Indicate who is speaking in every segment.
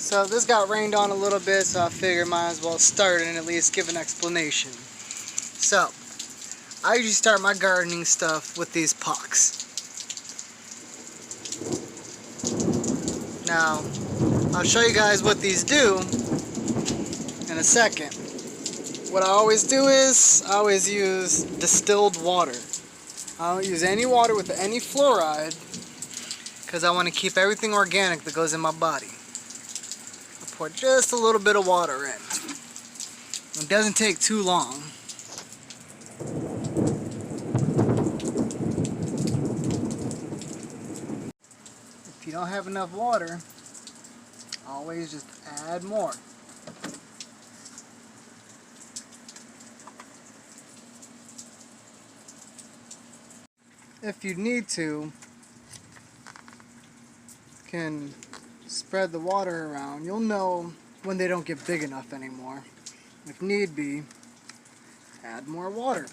Speaker 1: So this got rained on a little bit, so I figured might as well start and at least give an explanation. So, I usually start my gardening stuff with these pucks. Now, I'll show you guys what these do in a second. What I always do is, I always use distilled water. I don't use any water with any fluoride because I want to keep everything organic that goes in my body. I pour just a little bit of water in. It doesn't take too long. If you don't have enough water, always just add more. If you need to, you can spread the water around. You'll know when they don't get big enough anymore. If need be, add more water.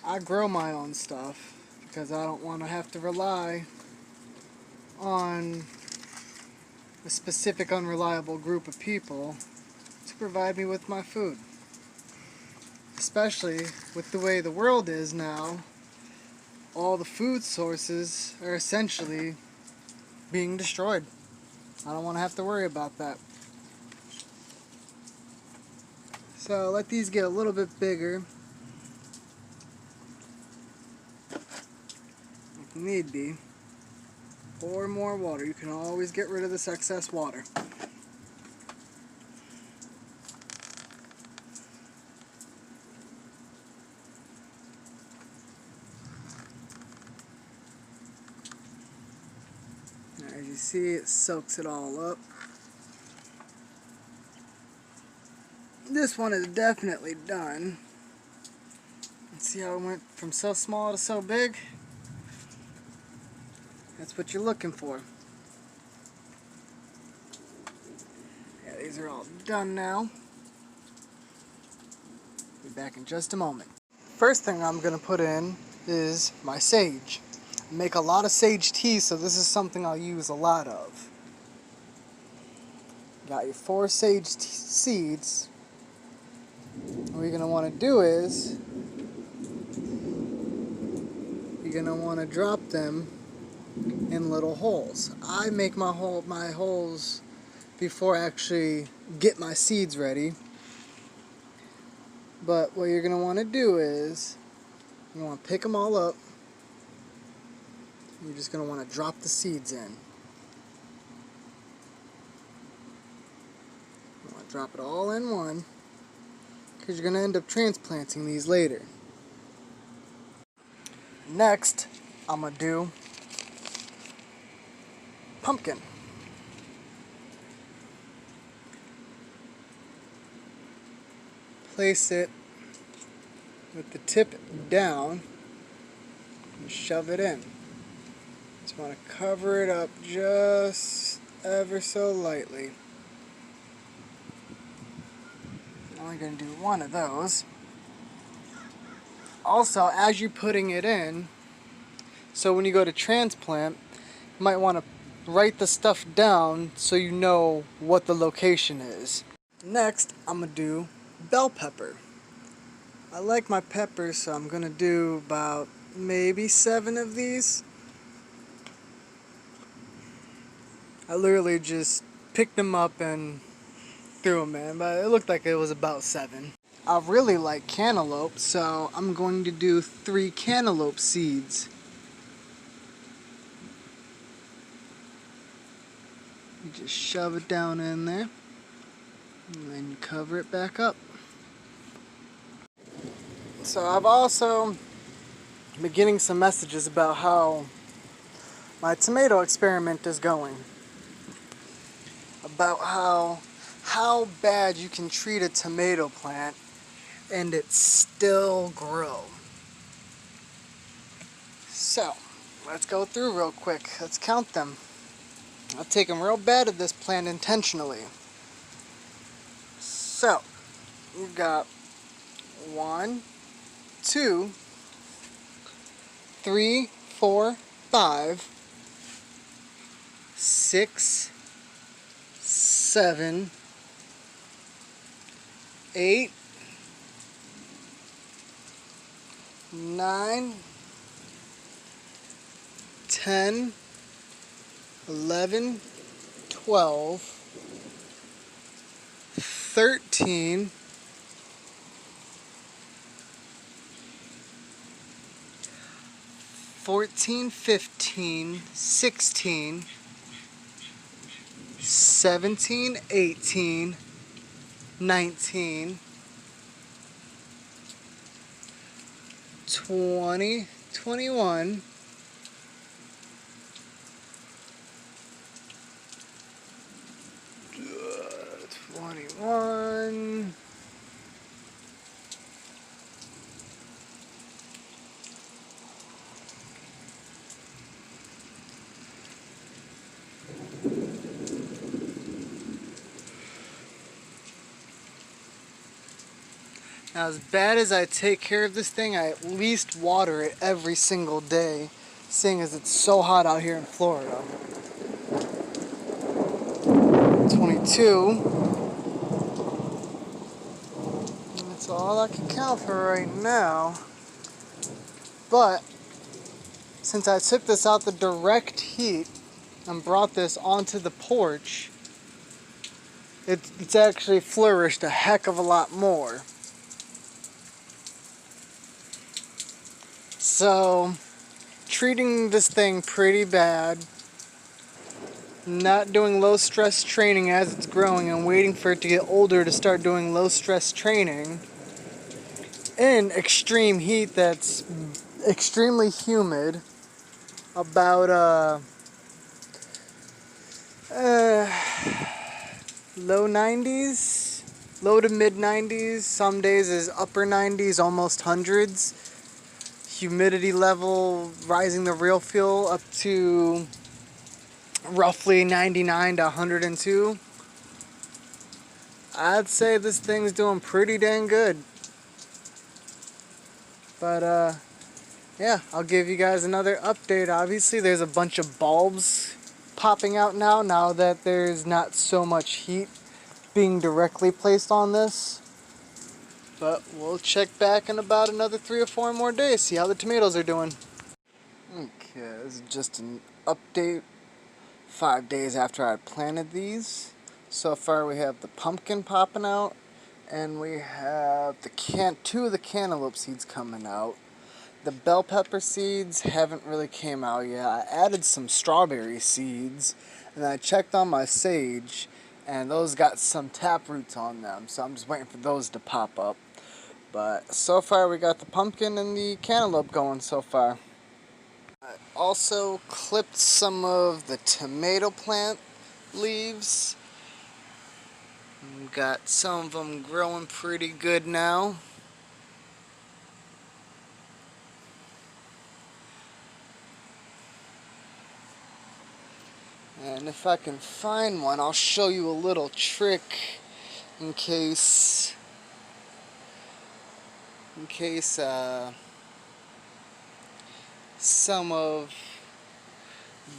Speaker 1: I grow my own stuff because I don't want to have to rely on a specific unreliable group of people to provide me with my food. Especially with the way the world is now, all the food sources are essentially being destroyed. I don't want to have to worry about that. So let these get a little bit bigger. If need be, pour more water. You can always get rid of this excess water. As you see, it soaks it all up. This one is definitely done. Let's see how it went from so small to so big. That's what you're looking for. Yeah, these are all done now. Be back in just a moment. First thing I'm going to put in is my sage. I make a lot of sage tea, so this is something I'll use a lot of. Got your 4 sage seeds. What you're going to want to do is you're going to want to drop them in little holes. I make my holes before I actually get my seeds ready. But what you're going to want to do is you want to pick them all up. You're just going to want to drop the seeds in. You want to drop it all in one because you're going to end up transplanting these later. Next, I'm going to do pumpkin. Place it with the tip down and shove it in. Just want to cover it up just ever so lightly. I'm only going to do one of those. Also, as you're putting it in, so when you go to transplant, you might want to write the stuff down so you know what the location is. Next, I'm going to do bell pepper. I like my peppers, so I'm going to do about maybe 7 of these. I literally just picked them up and threw them in, but it looked like it was about 7. I really like cantaloupe, so I'm going to do 3 cantaloupe seeds. You just shove it down in there, and then you cover it back up. So I've also been getting some messages about how my tomato experiment is going. About how bad you can treat a tomato plant and it still grow. So, let's go through real quick. Let's count them. I've taken real bad at this plant intentionally. So, you've got 1, 2, 3, 4, 5, 6, 7, 8, 9, 10, 11, 12, 13, 14, 15, 16, 17, 18, 19, 20, 21, 21, Now, as bad as I take care of this thing, I at least water it every single day, seeing as it's so hot out here in Florida. 22. That's all I can count for right now. But since I took this out the direct heat and brought this onto the porch, it's actually flourished a heck of a lot more. So, treating this thing pretty bad, not doing low stress training as it's growing and waiting for it to get older to start doing low stress training in extreme heat that's extremely humid, about low 90s, low to mid 90s, some days is upper 90s, almost hundreds. Humidity level rising the real fuel up to roughly 99 to 102. I'd say this thing's doing pretty dang good. But yeah, I'll give you guys another update. Obviously there's a bunch of bulbs popping out now that there's not so much heat being directly placed on this. But we'll check back in about another 3 or 4 more days, see how the tomatoes are doing. Okay, this is just an update 5 days after I planted these. So far we have the pumpkin popping out, and we have the 2 of the cantaloupe seeds coming out. The bell pepper seeds haven't really came out yet. I added some strawberry seeds, and then I checked on my sage, and those got some tap roots on them, so I'm just waiting for those to pop up. But so far we got the pumpkin and the cantaloupe going so far. I also clipped some of the tomato plant leaves. Got some of them growing pretty good now. And if I can find one, I'll show you a little trick in case some of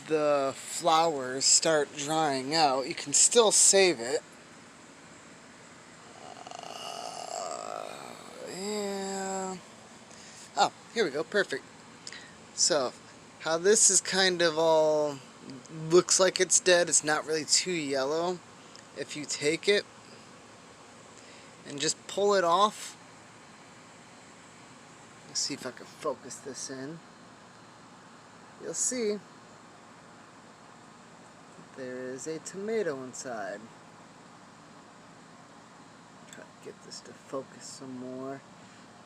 Speaker 1: the flowers start drying out. You can still save it. Yeah. Oh, here we go. Perfect. So, how this is kind of all looks like it's dead, it's not really too yellow. If you take it and just pull it off, let's see if I can focus this in. You'll see there is a tomato inside. Try to get this to focus some more.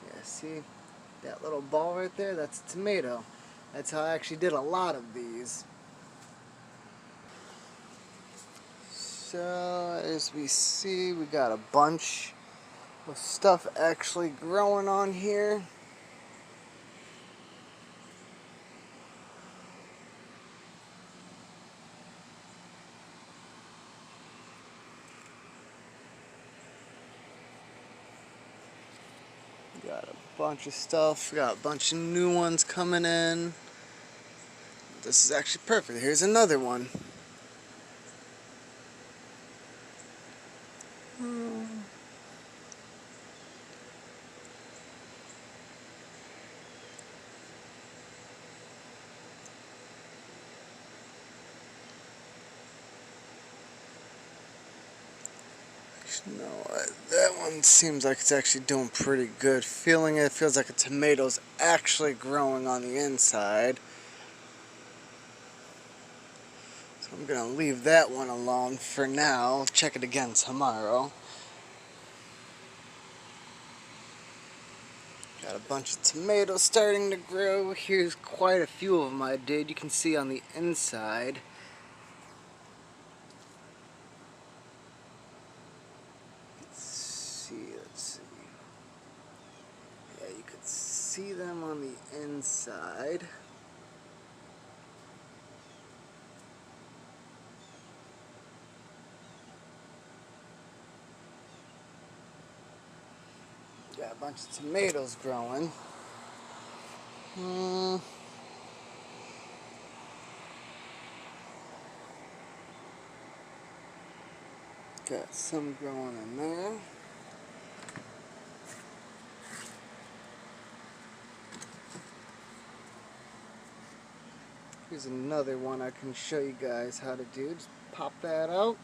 Speaker 1: Yeah, see that little ball right there? That's a tomato. That's how I actually did a lot of these. So as we see, we got a bunch of stuff actually growing on here. Got a bunch of stuff, got a bunch of new ones coming in. This is actually perfect. Here's another one. You know what? That one seems like it's actually doing pretty good. Feeling it, feels like a tomato's actually growing on the inside. So I'm gonna leave that one alone for now. I'll check it again tomorrow. Got a bunch of tomatoes starting to grow. Here's quite a few of them I did. You can see on the inside. Let's see. Yeah, you could see them on the inside. Got a bunch of tomatoes growing. Got some growing in there. Here's another one I can show you guys how to do. Just pop that out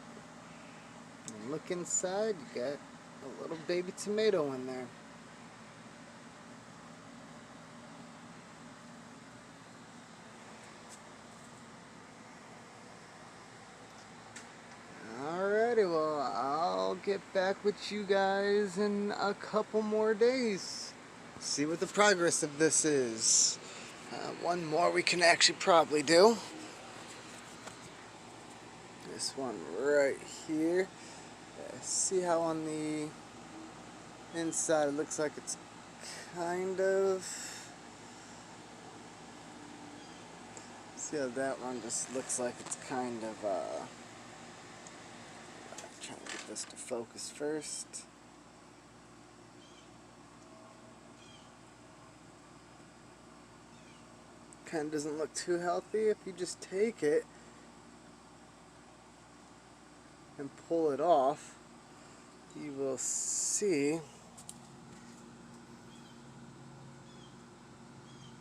Speaker 1: and look inside. You got a little baby tomato in there. Alrighty, well, I'll get back with you guys in a couple more days. See what the progress of this is. One more we can actually probably do. This one right here. See how on the inside it looks like it's kind of... See how that one just looks like it's kind of... trying to get this to focus first. Kind of doesn't look too healthy. If you just take it and pull it off, you will see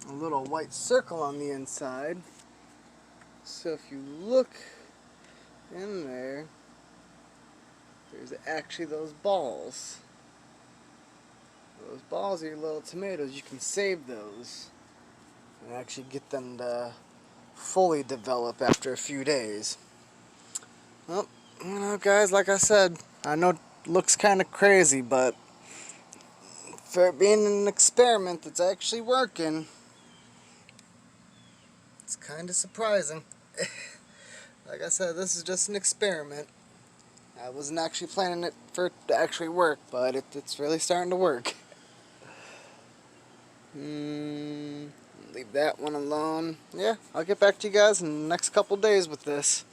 Speaker 1: a little white circle on the inside. So if you look in there, there's actually those balls. Those balls are your little tomatoes. You can save those and actually get them to fully develop after a few days. Well, you know, guys, like I said, I know it looks kind of crazy, but for it being an experiment that's actually working, it's kind of surprising. Like I said, this is just an experiment. I wasn't actually planning it for it to actually work, but it's really starting to work. Leave that one alone. Yeah, I'll get back to you guys in the next couple days with this.